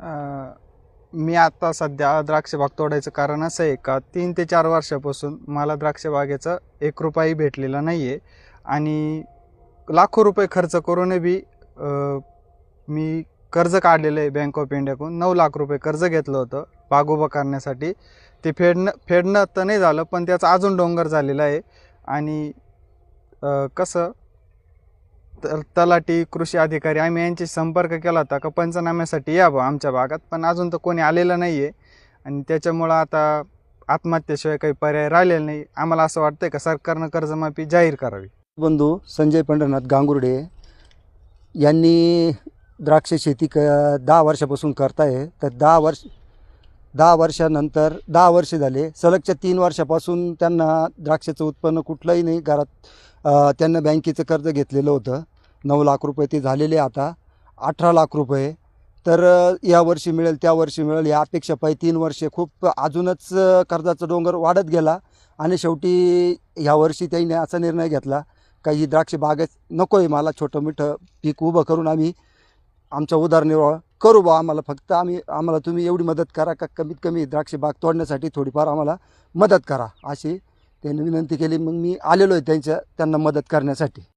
अ, मी आता सध्या द्राक्ष बाग तोडायचं कारण असं आहे का 3 ते 4 वर्षापासून मला द्राक्ष बागेचा 1 रुपयाही भेटलेला नाही आहे आणि लाखो रुपये खर्च करूनही बी मी कर्ज काढलेलं आहे बँक ऑफ इंडियाकडून 9 लाख रुपये कर्ज घेतलं होतं बाग उभं करण्यासाठी. ते फेडणं तर नाही झालं, पण त्याचा अजून डोंगर झालेला आहे. आणि कसं तलाठी, कृषी अधिकारी आम्ही यांची संपर्क केला होता का पंचनाम्यासाठी या बा आमच्या भागात, पण अजून तर कोणी आलेलं नाही आहे. आणि त्याच्यामुळं आता आत्महत्येशिवाय काही पर्याय राहिलेला नाही. आम्हाला असं वाटतंय का सरकारनं कर्जमाफी जाहीर करावी. बंधू संजय पंढरनाथ गांगुर्डे यांनी द्राक्ष शेती 10 वर्षापासून करताय. तर 10 वर्षानंतर 10 वर्ष झाले, सलगच्या 3 वर्षापासून त्यांना द्राक्षाचं उत्पन्न कुठलंही नाही. घरात त्यांना बँकेचं कर्ज घेतलेलं होतं 9 लाख रुपये, ते झालेले आता 18 लाख रुपये. तर या वर्षी मिळेल त्या वर्षी मिळेल या अपेक्षा पायी 3 वर्षे खूप अजूनच कर्जाचा डोंगर वाढत गेला. आणि शेवटी ह्या वर्षी त्यांनी असा निर्णय घेतला का ही द्राक्ष बागच नको आहे, मला छोटं मोठं पीक उभं करून आम्ही आमचा उदरनिर्वाह करू बा. आम्हाला तुम्ही एवढी मदत करा का कमीत कमी द्राक्ष बाग तोडण्यासाठी थोडीफार आम्हाला मदत करा, अशी त्यांनी विनंती केली. मग मी आलेलो आहे त्यांना मदत करण्यासाठी.